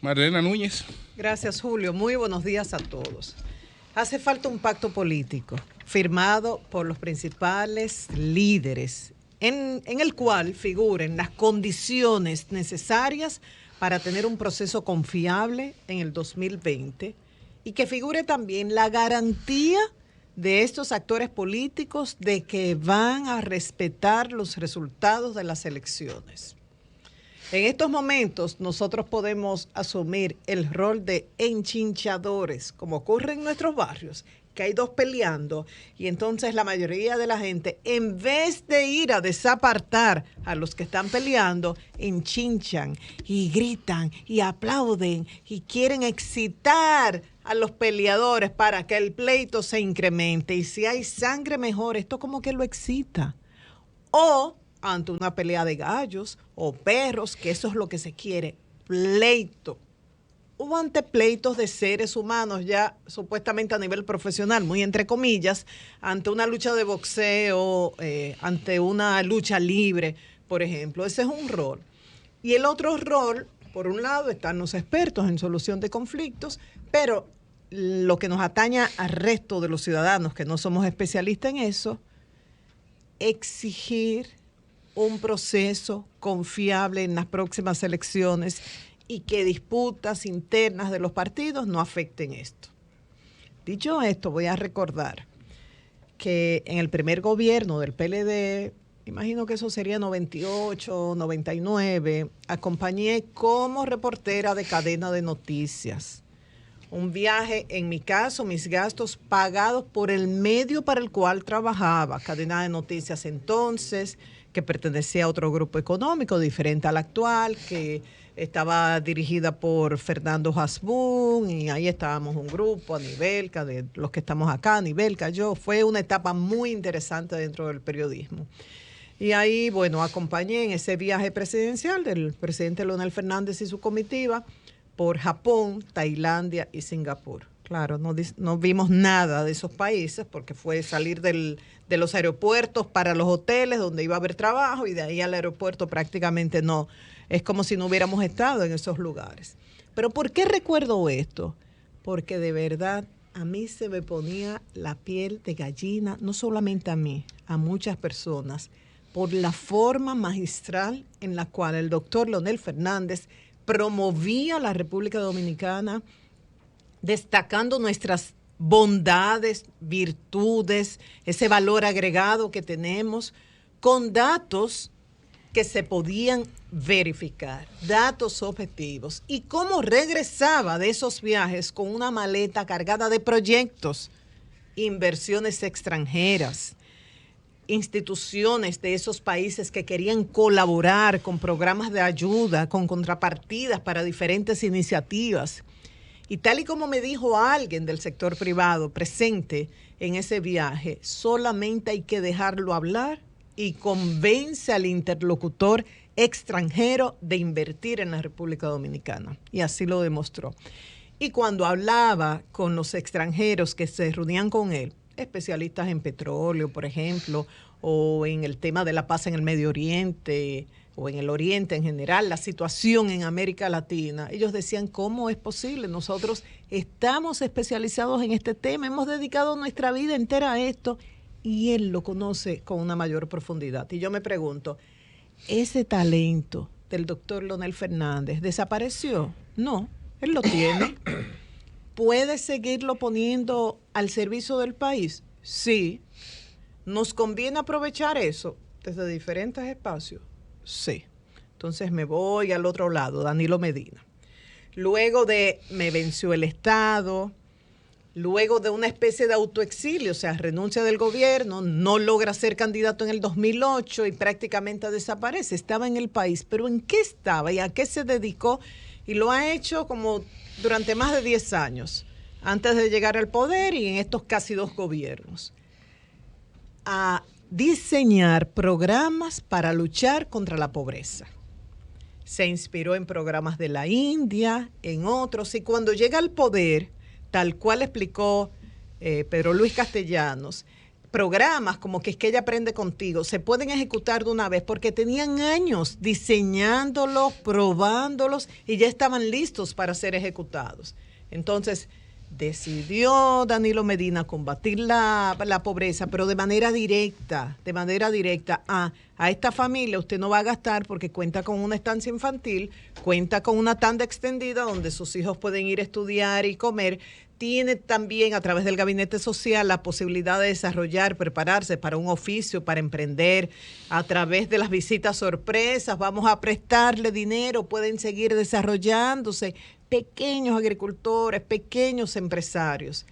Marlena Núñez. Gracias, Julio. Muy buenos días a todos. Hace falta un pacto político firmado por los principales líderes en el cual figuren las condiciones necesarias para tener un proceso confiable en el 2020 y que figure también la garantía de estos actores políticos de que van a respetar los resultados de las elecciones. En estos momentos nosotros podemos asumir el rol de enchinchadores, como ocurre en nuestros barrios, que hay dos peleando y entonces la mayoría de la gente, en vez de ir a desapartar a los que están peleando, enchinchan y gritan y aplauden y quieren excitar a los peleadores para que el pleito se incremente. Y si hay sangre, mejor. Esto como que lo excita. O ante una pelea de gallos o perros, que eso es lo que se quiere, pleito. O ante pleitos de seres humanos ya supuestamente a nivel profesional, muy entre comillas, ante una lucha de boxeo, ante una lucha libre, por ejemplo. Ese es un rol. Y el otro rol, por un lado, están los expertos en solución de conflictos, pero lo que nos atañe al resto de los ciudadanos que no somos especialistas en eso, exigir un proceso confiable en las próximas elecciones y que disputas internas de los partidos no afecten esto. Dicho esto, voy a recordar que en el primer gobierno del PLD, imagino que eso sería 98, 99, acompañé como reportera de cadena de noticias. Un viaje, en mi caso, mis gastos pagados por el medio para el cual trabajaba, cadena de noticias entonces, que pertenecía a otro grupo económico diferente al actual, que estaba dirigida por Fernando Hasbún, y ahí estábamos un grupo, Anibelca, de los que estamos acá, Anibelca, yo. Fue una etapa muy interesante dentro del periodismo. Y ahí, bueno, acompañé en ese viaje presidencial del presidente Leonel Fernández y su comitiva por Japón, Tailandia y Singapur. Claro, no vimos nada de esos países porque fue salir de los aeropuertos para los hoteles donde iba a haber trabajo y de ahí al aeropuerto prácticamente no. Es como si no hubiéramos estado en esos lugares. Pero ¿por qué recuerdo esto? Porque de verdad a mí se me ponía la piel de gallina, no solamente a mí, a muchas personas, por la forma magistral en la cual el doctor Leonel Fernández promovía la República Dominicana, destacando nuestras bondades, virtudes, ese valor agregado que tenemos, con datos que se podían verificar, datos objetivos, y cómo regresaba de esos viajes con una maleta cargada de proyectos, inversiones extranjeras, instituciones de esos países que querían colaborar con programas de ayuda, con contrapartidas para diferentes iniciativas. Y tal y como me dijo alguien del sector privado presente en ese viaje, solamente hay que dejarlo hablar y convence al interlocutor extranjero de invertir en la República Dominicana. Y así lo demostró. Y cuando hablaba con los extranjeros que se reunían con él, especialistas en petróleo, por ejemplo, o en el tema de la paz en el Medio Oriente, o en el Oriente en general, la situación en América Latina, ellos decían, ¿cómo es posible? Nosotros estamos especializados en este tema, hemos dedicado nuestra vida entera a esto, y él lo conoce con una mayor profundidad. Y yo me pregunto, ¿ese talento del doctor Leonel Fernández desapareció? No, él lo tiene. ¿Puede seguirlo poniendo al servicio del país? Sí. ¿Nos conviene aprovechar eso desde diferentes espacios? Sí. Entonces me voy al otro lado, Danilo Medina. Luego de me venció el Estado, luego de una especie de autoexilio, o sea, renuncia del gobierno, no logra ser candidato en el 2008 y prácticamente desaparece. Estaba en el país, pero ¿en qué estaba y a qué se dedicó? Y lo ha hecho como durante más de 10 años, antes de llegar al poder y en estos casi 2 gobiernos, a diseñar programas para luchar contra la pobreza. Se inspiró en programas de la India, en otros, y cuando llega al poder, tal cual explicó Pedro Luis Castellanos, programas como que es que ella aprende contigo se pueden ejecutar de una vez porque tenían años diseñándolos, probándolos y ya estaban listos para ser ejecutados. Entonces, decidió Danilo Medina combatir la pobreza, pero de manera directa, a esta familia usted no va a gastar porque cuenta con una estancia infantil, cuenta con una tanda extendida donde sus hijos pueden ir a estudiar y comer, tiene también a través del gabinete social la posibilidad de desarrollar, prepararse para un oficio, para emprender, a través de las visitas sorpresas, vamos a prestarle dinero, pueden seguir desarrollándose, pequeños agricultores, pequeños empresarios.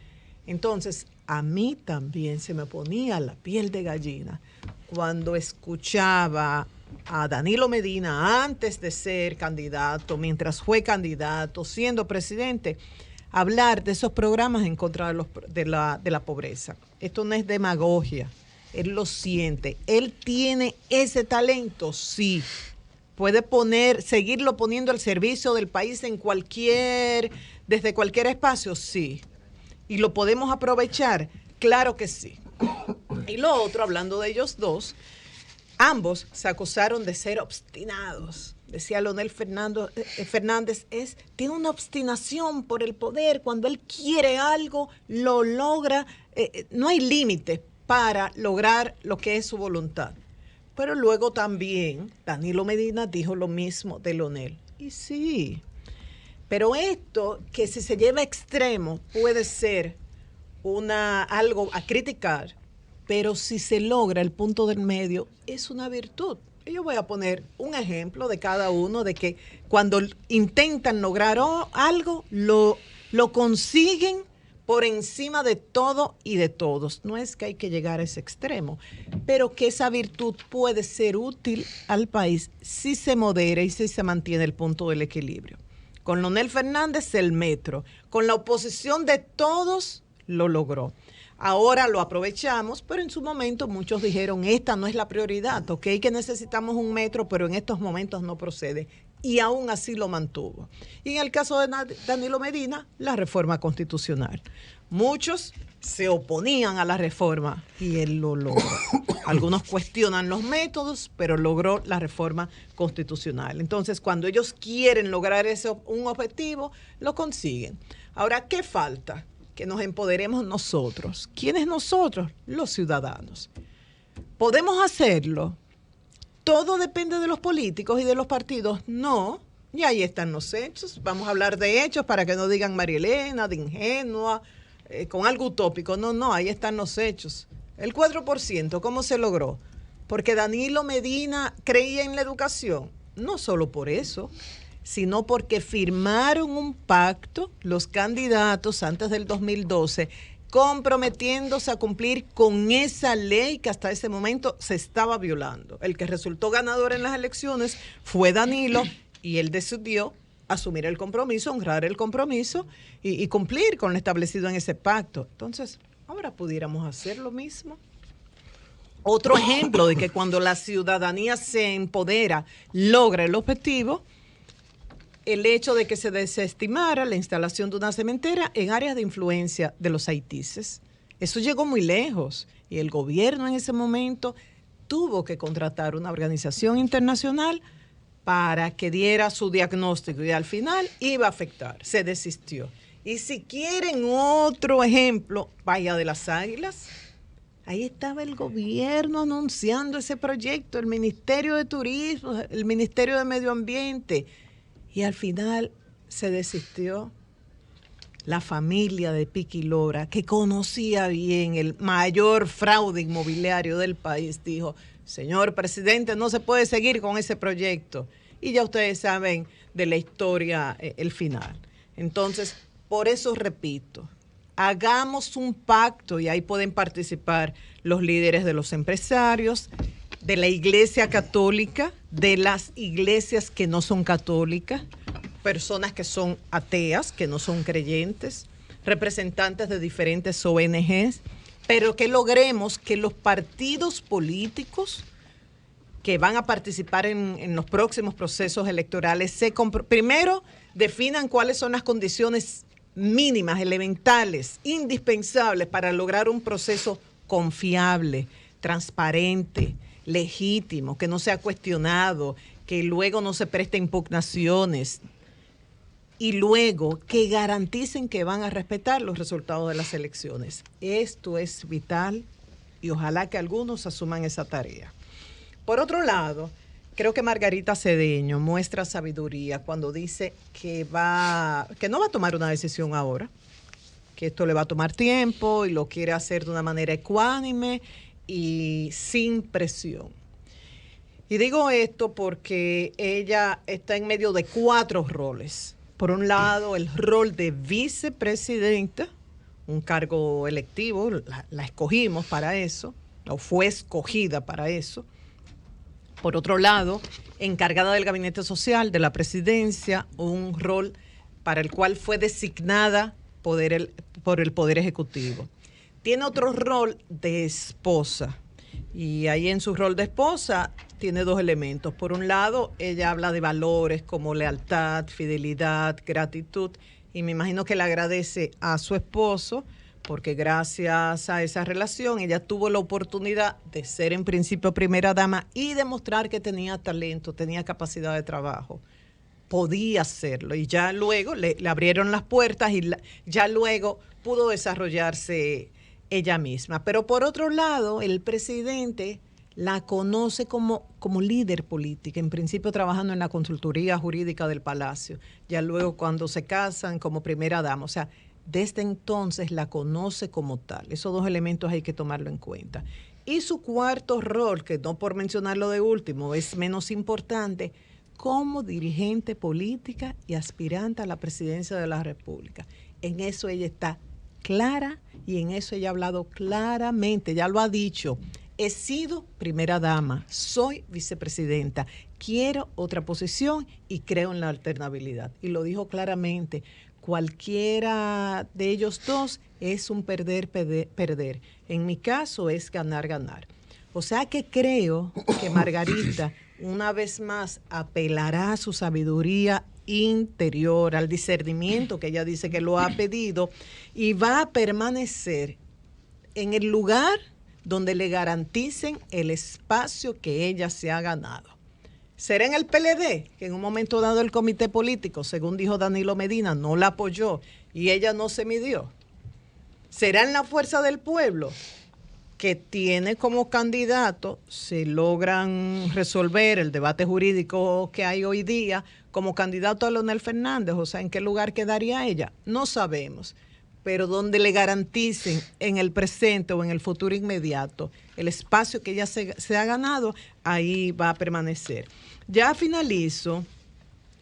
Entonces, a mí también se me ponía la piel de gallina cuando escuchaba a Danilo Medina antes de ser candidato, mientras fue candidato, siendo presidente, hablar de esos programas en contra de la pobreza. Esto no es demagogia, él lo siente, él tiene ese talento, sí. Puede seguirlo poniendo al servicio del país desde cualquier espacio, sí. ¿Y lo podemos aprovechar? Claro que sí. Y lo otro, hablando de ellos dos, ambos se acusaron de ser obstinados. Decía Leonel Fernández, tiene una obstinación por el poder. Cuando él quiere algo, lo logra. No hay límite para lograr lo que es su voluntad. Pero luego también Danilo Medina dijo lo mismo de Leonel. Y sí, pero esto que si se lleva a extremo puede ser algo a criticar, pero si se logra el punto del medio es una virtud. Y yo voy a poner un ejemplo de cada uno de que cuando intentan lograr algo, lo consiguen por encima de todo y de todos. No es que hay que llegar a ese extremo, pero que esa virtud puede ser útil al país si se modera y si se mantiene el punto del equilibrio. Con Leonel Fernández, el metro. Con la oposición de todos, lo logró. Ahora lo aprovechamos, pero en su momento muchos dijeron, esta no es la prioridad, ok, que necesitamos un metro, pero en estos momentos no procede. Y aún así lo mantuvo. Y en el caso de Danilo Medina, la reforma constitucional. Muchos se oponían a la reforma y él lo logró. Algunos cuestionan los métodos, pero logró la reforma constitucional. Entonces, cuando ellos quieren lograr un objetivo, lo consiguen. Ahora, ¿qué falta? Que nos empoderemos nosotros. ¿Quiénes nosotros? Los ciudadanos. ¿Podemos hacerlo? ¿Todo depende de los políticos y de los partidos? No. Y ahí están los hechos. Vamos a hablar de hechos para que no digan María Elena, de ingenua, con algo utópico. No, ahí están los hechos. El 4%, ¿cómo se logró? Porque Danilo Medina creía en la educación. No solo por eso, sino porque firmaron un pacto los candidatos antes del 2012, comprometiéndose a cumplir con esa ley que hasta ese momento se estaba violando. El que resultó ganador en las elecciones fue Danilo y él decidió asumir el compromiso, honrar el compromiso y cumplir con lo establecido en ese pacto. Entonces, ahora pudiéramos hacer lo mismo. Otro ejemplo de que cuando la ciudadanía se empodera, logra el objetivo, el hecho de que se desestimara la instalación de una cementera en áreas de influencia de los haitíes. Eso llegó muy lejos y el gobierno en ese momento tuvo que contratar una organización internacional para que diera su diagnóstico y al final iba a afectar, se desistió. Y si quieren otro ejemplo, Bahía de las Águilas, ahí estaba el gobierno anunciando ese proyecto, el Ministerio de Turismo, el Ministerio de Medio Ambiente, y al final se desistió. La familia de Piqui Lora, que conocía bien el mayor fraude inmobiliario del país, dijo, señor presidente, no se puede seguir con ese proyecto. Y ya ustedes saben de la historia, el final. Entonces, por eso repito, hagamos un pacto y ahí pueden participar los líderes de los empresarios, de la Iglesia Católica, de las iglesias que no son católicas, personas que son ateas, que no son creyentes, representantes de diferentes ONGs, pero que logremos que los partidos políticos que van a participar en los próximos procesos electorales primero definan cuáles son las condiciones mínimas, elementales, indispensables para lograr un proceso confiable, transparente, legítimo, que no sea cuestionado, que luego no se preste impugnaciones y luego que garanticen que van a respetar los resultados de las elecciones. Esto es vital y ojalá que algunos asuman esa tarea. Por otro lado, creo que Margarita Cedeño muestra sabiduría cuando dice que no va a tomar una decisión ahora, que esto le va a tomar tiempo y lo quiere hacer de una manera ecuánime y sin presión. Y digo esto porque ella está en medio de 4 roles. Por un lado, el rol de vicepresidenta, un cargo electivo, la escogimos para eso, o fue escogida para eso. Por otro lado, encargada del gabinete social de la presidencia, un rol para el cual fue designada por el Poder Ejecutivo. Tiene otro rol de esposa, y ahí en su rol de esposa tiene 2 elementos. Por un lado, ella habla de valores como lealtad, fidelidad, gratitud, y me imagino que le agradece a su esposo porque gracias a esa relación ella tuvo la oportunidad de ser en principio primera dama y demostrar que tenía talento, tenía capacidad de trabajo. Podía hacerlo y ya luego le abrieron las puertas y ya luego pudo desarrollarse ella misma. Pero por otro lado, el presidente la conoce como líder política, en principio trabajando en la consultoría jurídica del Palacio, ya luego cuando se casan como primera dama, o sea, desde entonces la conoce como tal. Esos 2 elementos hay que tomarlo en cuenta. Y su cuarto rol, que no por mencionarlo de último, es menos importante, como dirigente política y aspirante a la presidencia de la República. En eso ella está clara y en eso ella ha hablado claramente, ya lo ha dicho. He sido primera dama, soy vicepresidenta, quiero otra posición y creo en la alternabilidad. Y lo dijo claramente, cualquiera de ellos 2 es un perder. En mi caso es ganar. O sea que creo que Margarita una vez más apelará a su sabiduría interior, al discernimiento que ella dice que lo ha pedido y va a permanecer en el lugar donde le garanticen el espacio que ella se ha ganado. ¿Será en el PLD, que en un momento dado el comité político, según dijo Danilo Medina, no la apoyó y ella no se midió? ¿Será en la Fuerza del Pueblo, que tiene como candidato, si logran resolver el debate jurídico que hay hoy día, como candidato a Leonel Fernández? O sea, ¿en qué lugar quedaría ella? No sabemos. Pero donde le garanticen en el presente o en el futuro inmediato el espacio que ella se ha ganado, ahí va a permanecer. Ya finalizo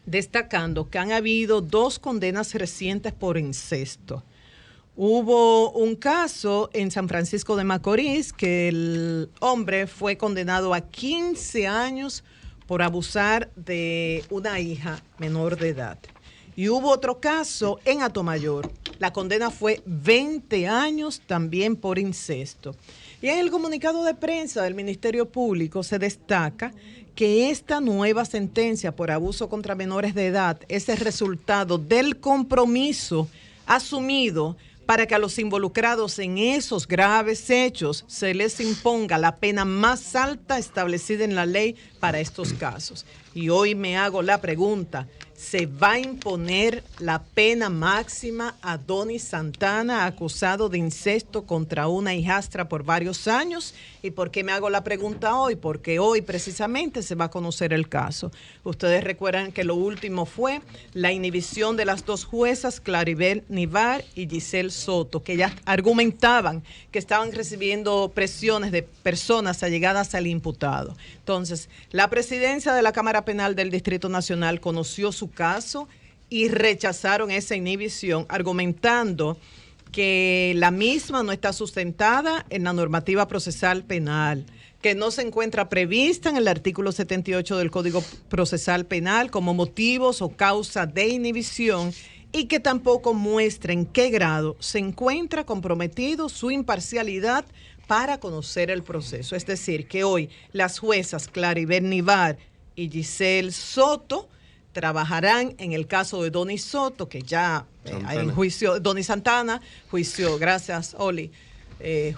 destacando que han habido 2 condenas recientes por incesto. Hubo un caso en San Francisco de Macorís que el hombre fue condenado a 15 años por abusar de una hija menor de edad. Y hubo otro caso en Atomayor. La condena fue 20 años también por incesto. Y en el comunicado de prensa del Ministerio Público se destaca que esta nueva sentencia por abuso contra menores de edad es el resultado del compromiso asumido para que a los involucrados en esos graves hechos se les imponga la pena más alta establecida en la ley para estos casos. Y hoy me hago la pregunta, ¿se va a imponer la pena máxima a Donis Santana, acusado de incesto contra una hijastra por varios años? ¿Y por qué me hago la pregunta hoy? Porque hoy precisamente se va a conocer el caso. Ustedes recuerdan que lo último fue la inhibición de las 2 juezas, Claribel Nivar y Giselle Soto, que ya argumentaban que estaban recibiendo presiones de personas allegadas al imputado. Entonces, la presidencia de la Cámara Penal del Distrito Nacional conoció su caso y rechazaron esa inhibición, argumentando que la misma no está sustentada en la normativa procesal penal, que no se encuentra prevista en el artículo 78 del Código Procesal Penal como motivos o causa de inhibición y que tampoco muestra en qué grado se encuentra comprometido su imparcialidad para conocer el proceso. Es decir, que hoy las juezas Claribel Nivar y Giselle Soto trabajarán en el caso de Donis Soto, que ya hay en juicio, Donis Santana, juicio, gracias Oli,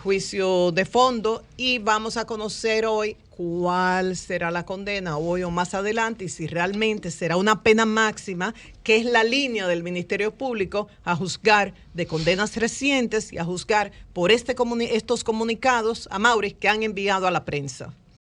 juicio de fondo, y vamos a conocer hoy cuál será la condena, hoy o más adelante, y si realmente será una pena máxima, que es la línea del Ministerio Público a juzgar de condenas recientes y a juzgar por estos comunicados a Mauri que han enviado a la prensa.